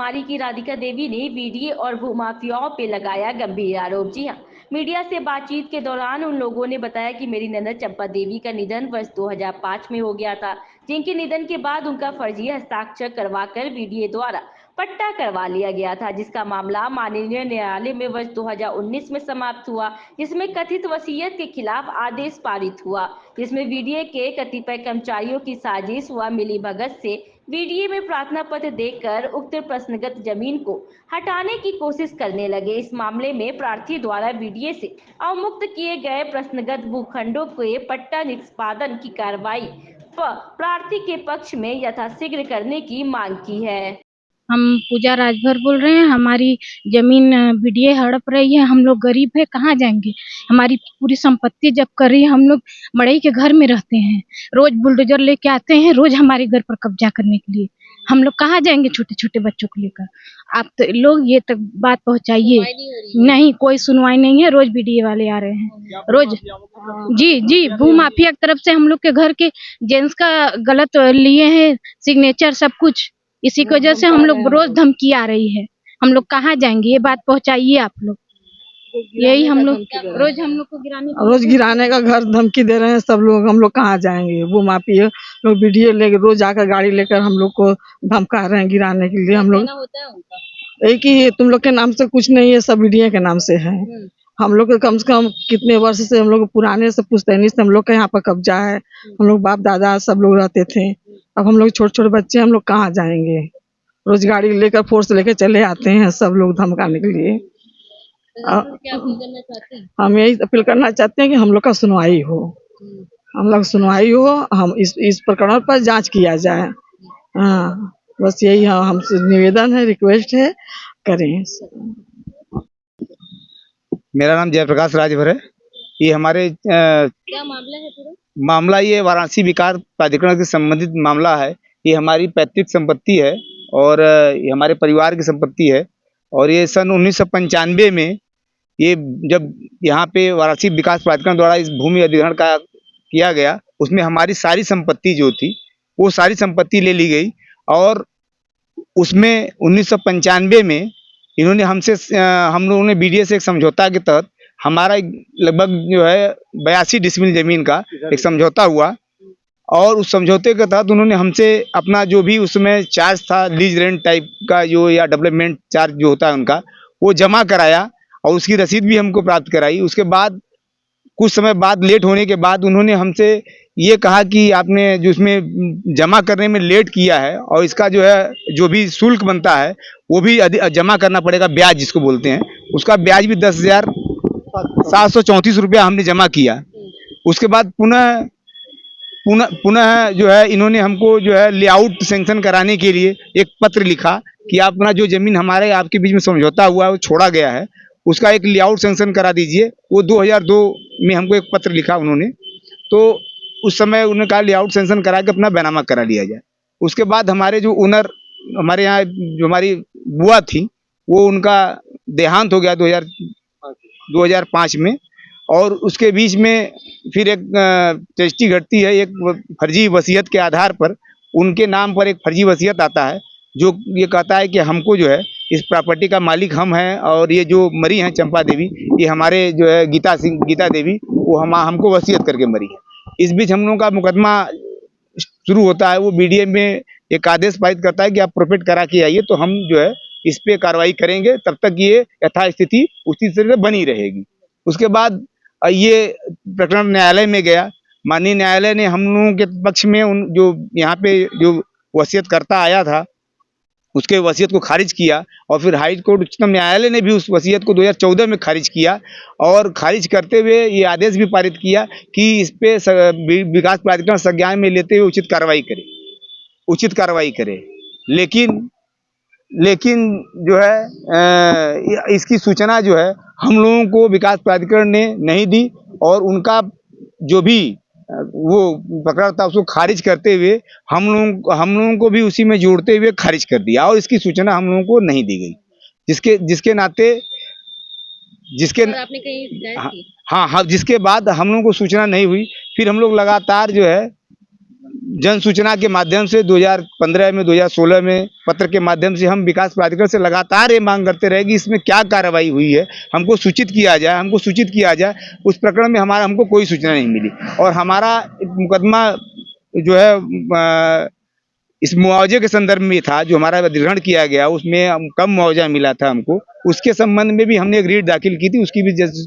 ब्रह्मकुमारी की राधिका देवी ने वीडियो और भूमाफियाओं पे लगाया गंभीर आरोप। जी हां, मीडिया से बातचीत के दौरान उन लोगों ने बताया कि मेरी ननद चंपा देवी का निधन वर्ष 2005 में हो गया था, जिनके निधन के बाद उनका फर्जी हस्ताक्षर करवाकर वीडियो द्वारा पट्टा करवा लिया गया था, जिसका मामला माननीय न्यायालय में वर्ष 2019 में समाप्त हुआ, जिसमें कथित वसीयत के खिलाफ आदेश पारित हुआ, जिसमें वीडियो के कतिपय कर्मचारियों की साजिश व मिलीभगत से वीडियो में प्रार्थना पत्र देकर उक्त प्रश्नगत जमीन को हटाने की कोशिश करने लगे। इस मामले में प्रार्थी द्वारा वीडियो से अवमुक्त किए गए प्रश्नगत भूखंडों के पट्टा निष्पादन की कार्रवाई प्रार्थी के पक्ष में यथाशीघ्र करने की मांग की है। हम पूजा राजभर बोल रहे हैं। हमारी जमीन बीडीए हड़प रही है। हम लोग गरीब है, कहाँ जाएंगे। हमारी पूरी संपत्ति जब्त कर रही है। हम लोग मड़ई के घर में रहते हैं। रोज बुलडोजर लेके आते हैं, रोज हमारे घर पर कब्जा करने के लिए। हम लोग कहाँ जाएंगे छोटे छोटे बच्चों को लेकर। आप तो लोग ये तक बात पहुंचाइए। नहीं, कोई सुनवाई नहीं है। रोज बीडीए वाले आ रहे हैं, रोज। जी, भूमाफिया की तरफ से हम लोग के घर के जेंट्स का गलत लिए हैं सिग्नेचर, सब कुछ। इसी की वजह से हम लोग रोज धमकी आ रही है। हम लोग कहाँ जाएंगे, ये बात पहुंचाइए आप लोग। यही हम लोग को गिराने का घर धमकी दे रहे हैं सब लोग। हम लोग कहाँ जाएंगे। वो माफिया लोग वीडियो लेकर रोज आकर गाड़ी लेकर हम लोग को धमका रहे हैं गिराने के लिए। हम लोग एक ही तुम लोग के नाम से कुछ नहीं है, सब वीडियो के नाम से है। हम लोग कम से कम कितने वर्ष से हम लोग पुराने से पुश्तैनी से हम लोग का यहाँ पर कब्जा है। हम लोग बाप दादा सब लोग रहते थे। अब हम लोग छोटे छोटे बच्चे, हम लोग कहाँ जाएंगे। रोज गाड़ी लेकर फोर्स लेकर चले आते हैं सब लोग धमकाने के लिए। हम यही अपील करना चाहते हैं कि हम लोग का सुनवाई हो। हम इस प्रकरण पर जांच किया जाए। हाँ, बस यही हमसे निवेदन है, रिक्वेस्ट है, करें। मेरा नाम जयप्रकाश राजभर है। ये हमारे क्या मामला है पूरा? मामला ये वाराणसी विकास प्राधिकरण से संबंधित मामला है। ये हमारी पैतृक संपत्ति है और ये हमारे परिवार की संपत्ति है। और ये सन 1995 में ये जब यहाँ पे वाराणसी विकास प्राधिकरण द्वारा इस भूमि अधिग्रहण का किया गया, उसमें हमारी सारी संपत्ति जो थी वो सारी संपत्ति ले ली गई। और उसमें 1995 में इन्होंने हमसे हम लोगों ने बीडीए से एक समझौता के तहत हमारा लगभग जो है 82 डिसमिल जमीन का एक समझौता हुआ। और उस समझौते के तहत उन्होंने हमसे अपना जो भी उसमें चार्ज था, लीज रेंट टाइप का जो या डेवलपमेंट चार्ज जो होता है उनका, वो जमा कराया और उसकी रसीद भी हमको प्राप्त कराई। उसके बाद कुछ समय बाद लेट होने के बाद उन्होंने हमसे ये कहा कि आपने जो इसमें जमा करने में लेट किया है और इसका जो है जो भी शुल्क बनता है वो भी जमा करना पड़ेगा, ब्याज जिसको बोलते हैं, उसका ब्याज भी 10,734 रुपया हमने जमा किया। उसके बाद पुनः जो है इन्होंने हमको जो है लेआउट सेंक्शन कराने के लिए एक पत्र लिखा कि अपना जो जमीन हमारे आपके बीच में समझौता हुआ है वो छोड़ा गया है, उसका एक लेआउट सेंक्शन करा दीजिए। वो 2002 में हमको एक पत्र लिखा उन्होंने। तो उस समय उन्होंने कहा लेआउट सेंक्शन करा के अपना बैनामा करा लिया जाए। उसके बाद हमारे जो ओनर हमारे यहाँ जो हमारी बुआ थी वो उनका देहांत हो गया 2005 में। और उसके बीच में फिर एक ट्रस्टी घटती है, एक फर्जी वसीयत के आधार पर उनके नाम पर एक फर्जी वसीयत आता है जो ये कहता है कि हमको जो है इस प्रॉपर्टी का मालिक हम हैं और ये जो मरी हैं चंपा देवी, ये हमारे जो है गीता देवी वो हमको वसीयत करके मरी है। इस बीच हम लोगों का मुकदमा शुरू होता है। वो बीडीए में एक आदेश पारित करता है कि आप प्रोफिट करा के आइए, तो हम जो है इस पे कार्रवाई करेंगे, तब तक ये यथास्थिति उसी तरह बनी रहेगी। उसके बाद ये प्रकरण न्यायालय में गया। माननीय न्यायालय ने हम लोगों के पक्ष में उन जो यहाँ पे जो वसीयत करता आया था उसके वसीयत को खारिज किया। और फिर हाई कोर्ट उच्चतम न्यायालय ने भी उस वसीयत को 2014 में खारिज किया। और खारिज करते हुए ये आदेश भी पारित किया कि इस पे विकास प्राधिकरण संज्ञान में लेते हुए उचित कार्रवाई करे। लेकिन जो है इसकी सूचना जो है हम लोगों को विकास प्राधिकरण ने नहीं दी और उनका जो भी वो प्रकरण था उसको खारिज करते हुए हम लोगों को भी उसी में जोड़ते हुए खारिज कर दिया और इसकी सूचना हम लोगों को नहीं दी गई, जिसके नाते आपने कहीं शिकायत की? हाँ, जिसके बाद हम लोगों को सूचना नहीं हुई। फिर हम लोग लगातार जो है जन सूचना के माध्यम से 2015 में 2016 में पत्र के माध्यम से हम विकास प्राधिकरण से लगातार ये मांग करते रहे कि इसमें क्या कार्रवाई हुई है, हमको सूचित किया जाए। उस प्रकरण में हमको कोई सूचना नहीं मिली और हमारा मुकदमा जो है इस मुआवजे के संदर्भ में था, जो हमारा अधिग्रहण किया गया उसमें कम मुआवजा मिला था हमको, उसके संबंध में भी हमने एक रीट दाखिल की थी,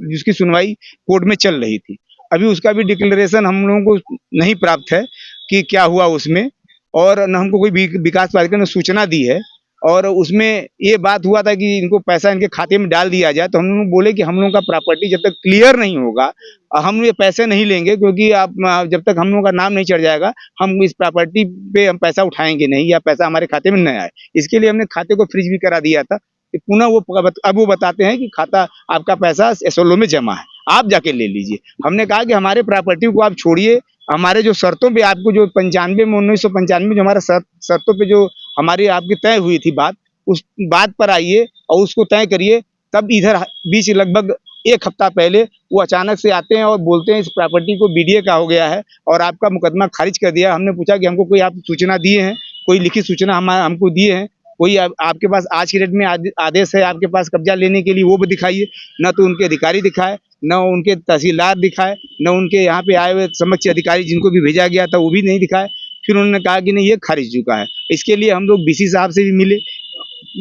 जिसकी सुनवाई कोर्ट में चल रही थी। अभी उसका भी डिक्लेरेशन हम लोगों को नहीं प्राप्त है कि क्या हुआ उसमें, और न हमको कोई विकास प्राधिकरण ने सूचना दी है। और उसमें ये बात हुआ था कि इनको पैसा इनके खाते में डाल दिया जाए, तो हम लोग बोले कि हम लोगों का प्रॉपर्टी जब तक क्लियर नहीं होगा हम ये पैसे नहीं लेंगे, क्योंकि आप जब तक हम लोगों का नाम नहीं चढ़ जाएगा हम इस प्रॉपर्टी पे हम पैसा उठाएंगे नहीं, या पैसा हमारे खाते में नहीं आए। इसके लिए हमने खाते को फ्रीज भी करा दिया था। पुनः वो बताते हैं कि खाता आपका पैसा एसएलओ में जमा है, आप जाके ले लीजिए। हमने कहा कि हमारे प्रॉपर्टी को आप छोड़िए, हमारे जो शर्तों पे आपको जो 1995 में जो हमारा शर्तों पे जो हमारी आपकी तय हुई थी बात, उस बात पर आइए और उसको तय करिए। तब इधर बीच लगभग एक हफ्ता पहले वो अचानक से आते हैं और बोलते हैं इस प्रॉपर्टी को बीडीए का हो गया है और आपका मुकदमा खारिज कर दिया। हमने पूछा कि हमको कोई आप सूचना दिए हैं, कोई लिखित सूचना हमको दिए हैं, कोई आपके पास आज की डेट में आदेश है आपके पास कब्जा लेने के लिए, वो भी दिखाइए। न तो उनके अधिकारी दिखाए, न उनके तहसीलदार दिखाए, न उनके यहाँ पे आए हुए समक्ष अधिकारी जिनको भी भेजा गया था वो भी नहीं दिखाए। फिर उन्होंने कहा कि नहीं, ये खारिज चुका है। इसके लिए हम लोग बीसी साहब से भी मिले,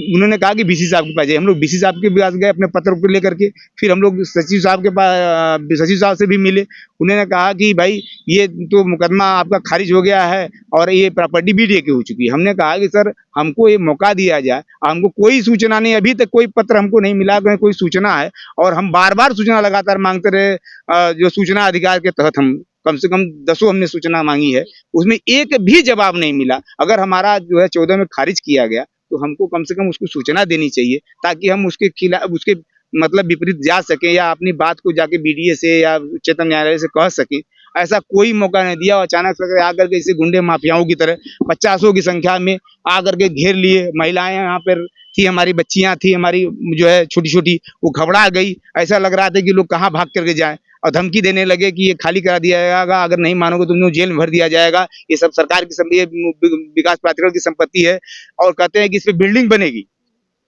उन्होंने कहा कि बीसी साहब के पास जाइए। हम लोग बीसी साहब के पास गए अपने पत्र को लेकर के। फिर हम लोग सचिव साहब से भी मिले, उन्होंने कहा कि भाई ये तो मुकदमा आपका खारिज हो गया है और ये प्रॉपर्टी बीडीए की हो चुकी है। हमने कहा कि सर हमको ये मौका दिया जाए, हमको कोई सूचना नहीं, अभी तक कोई पत्र हमको नहीं मिला, कोई सूचना है और हम बार बार सूचना लगातार मांगते रहे। जो सूचना अधिकार के तहत हम कम से कम 10 हमने सूचना मांगी है, उसमें एक भी जवाब नहीं मिला। अगर हमारा जो है 14 में खारिज किया गया तो हमको कम से कम उसको सूचना देनी चाहिए, ताकि हम उसके खिलाफ उसके मतलब विपरीत जा सकें या अपनी बात को जाके बीडीए से या उच्चतम न्यायालय से कह सकें। ऐसा कोई मौका नहीं दिया और अचानक से आकर के इसे गुंडे माफियाओं की तरह 50 की संख्या में आकर के घेर लिए। महिलाएं यहाँ पर थी, हमारी बच्चियां थी, हमारी जो है छोटी छोटी, वो घबरा गई। ऐसा लग रहा था कि लोग कहाँ भाग करके जाएं और धमकी देने लगे कि ये खाली करा दिया जाएगा, अगर नहीं मानोगे तो जेल में भर दिया जाएगा, ये सब सरकार की विकास प्राधिकरण की संपत्ति है। और कहते हैं कि इस पे बिल्डिंग बनेगी,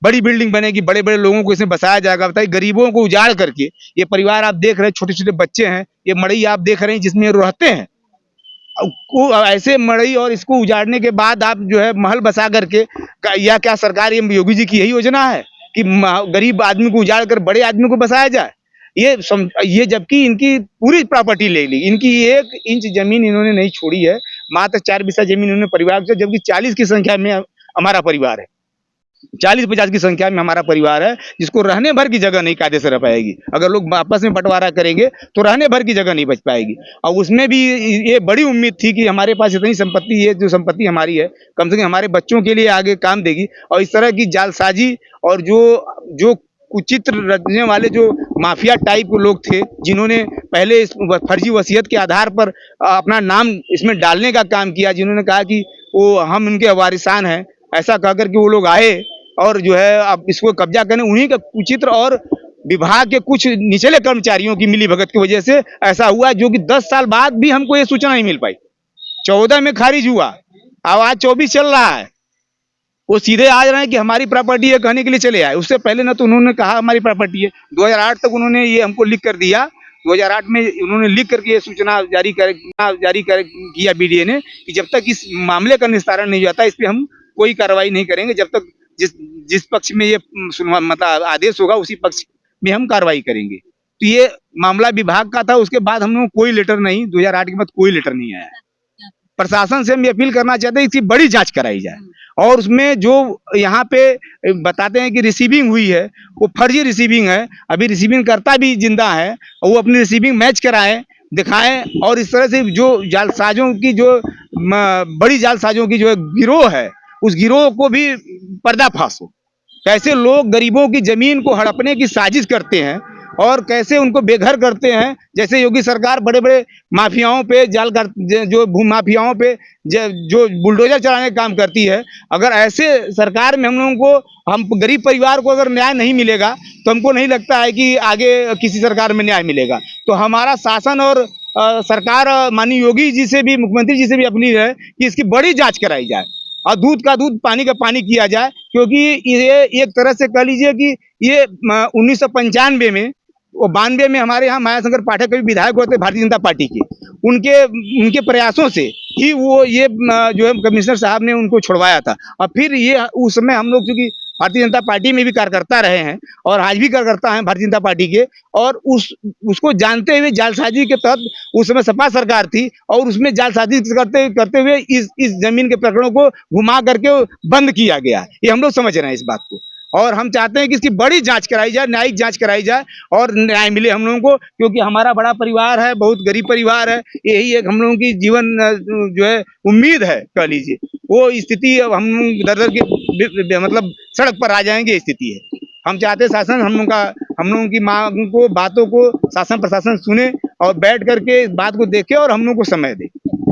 बड़ी बिल्डिंग बनेगी, बड़े बड़े लोगों को इसमें बसाया जाएगा। बताइए, गरीबों को उजाड़ करके ये परिवार आप देख रहे हैं, छोटे छोटे बच्चे हैं, ये मड़ई आप देख रहे हैं जिसमें रहते हैं, ऐसे मड़ई और इसको उजाड़ने के बाद आप जो है महल बसा करके, या क्या सरकार, ये योगी जी की यही योजना है कि गरीब आदमी को उजाड़ कर बड़े आदमी को बसाया जाए? ये जबकि इनकी पूरी प्रॉपर्टी ले ली, इनकी 1 इंच जमीन इन्होंने नहीं छोड़ी है, मात्र 4 बिस्सा जमीन इन्होंने परिवार से, जबकि 40 की संख्या में हमारा परिवार है, 40-50 की संख्या में हमारा परिवार है, जिसको रहने भर की जगह नहीं कायदे से रह पाएगी। अगर लोग आपस में बंटवारा करेंगे तो रहने भर की जगह नहीं बच पाएगी। और उसमें भी ये बड़ी उम्मीद थी कि हमारे पास इतनी संपत्ति, ये जो संपत्ति हमारी है कम से कम हमारे बच्चों के लिए आगे काम देगी। और इस तरह की जालसाजी और जो कुचित्र रचने वाले जो माफिया टाइप के लोग थे, जिन्होंने पहले इस फर्जी वसीयत के आधार पर अपना नाम इसमें डालने का काम किया, जिन्होंने कहा कि वो हम उनके वारिसान हैं, ऐसा कहकर के वो लोग आए और जो है अब इसको कब्जा करने, उन्हीं का कुचित्र और विभाग के कुछ निचले कर्मचारियों की मिलीभगत की वजह से ऐसा हुआ, जो कि 10 साल बाद भी हमको ये सूचना नहीं मिल पाई। 14 में खारिज हुआ, अब आज 24 चल रहा है, वो सीधे आ रहे हैं कि हमारी प्रॉपर्टी है कहने के लिए चले आए। उससे पहले ना तो उन्होंने कहा हमारी प्रॉपर्टी है, 2008 तक उन्होंने ये हमको लिख कर दिया। 2008 में उन्होंने लिख करके ये सूचना जारी किया बीडीए ने कि जब तक इस मामले का निस्तारण नहीं हो जाता इस पर हम कोई कार्रवाई नहीं करेंगे, जब तक जिस पक्ष में ये मतलब आदेश होगा उसी पक्ष में हम कार्रवाई करेंगे। तो ये मामला विभाग का था, उसके बाद हम लोग कोई लेटर नहीं, 2008 के बाद कोई लेटर नहीं आया। प्रशासन से हम ये अपील करना चाहते हैं कि इसकी बड़ी जांच कराई जाए और उसमें जो यहाँ पे बताते हैं कि रिसीविंग हुई है वो फर्जी रिसीविंग है, अभी रिसीविंग करता भी जिंदा है और वो अपनी रिसीविंग मैच कराएं, दिखाएं। और इस तरह से जो जालसाजों की, जो बड़ी जालसाजों की जो गिरोह है, उस गिरोह को भी पर्दाफाश हो। कैसे लोग गरीबों की जमीन को हड़पने की साजिश करते हैं और कैसे उनको बेघर करते हैं। जैसे योगी सरकार बड़े बड़े माफियाओं पे जो भू माफियाओं पे जो बुलडोजर चलाने का काम करती है, अगर ऐसे सरकार में हम लोगों को, हम गरीब परिवार को अगर न्याय नहीं मिलेगा तो हमको नहीं लगता है कि आगे किसी सरकार में न्याय मिलेगा। तो हमारा शासन और सरकार माननीय योगी जी से भी, मुख्यमंत्री जी से भी अपील है कि इसकी बड़ी जांच कराई जाए और दूध का दूध, पानी का पानी किया जाए, क्योंकि ये एक तरह से कह लीजिए कि ये 1995 में और 92 में हमारे यहाँ मायाशंकर पाठक कभी विधायक होते भारतीय जनता पार्टी के, उनके प्रयासों से ही वो ये जो है कमिश्नर साहब ने उनको छुड़वाया था। और फिर ये उस समय हम लोग चूंकि भारतीय जनता पार्टी में भी कार्यकर्ता रहे हैं और आज भी कार्यकर्ता हैं भारतीय जनता पार्टी के, और उसको जानते हुए जालसाजी के तहत उस समय सपा सरकार थी और उसमें जालसाजी करते हुए इस जमीन के प्रकरणों को घुमा करके बंद किया गया। ये हम लोग समझ रहे हैं इस बात को, और हम चाहते हैं कि इसकी बड़ी जांच कराई जाए, न्यायिक जांच कराई जाए और न्याय मिले हम लोगों को, क्योंकि हमारा बड़ा परिवार है, बहुत गरीब परिवार है। यही एक हम लोगों की जीवन जो है उम्मीद है, कह लीजिए वो स्थिति हम दर के मतलब सड़क पर आ जाएंगे स्थिति है। हम चाहते शासन हम लोगों की मांग को, बातों को शासन प्रशासन सुने और बैठ करके इस बात को देखे और हम लोगों को समय दे।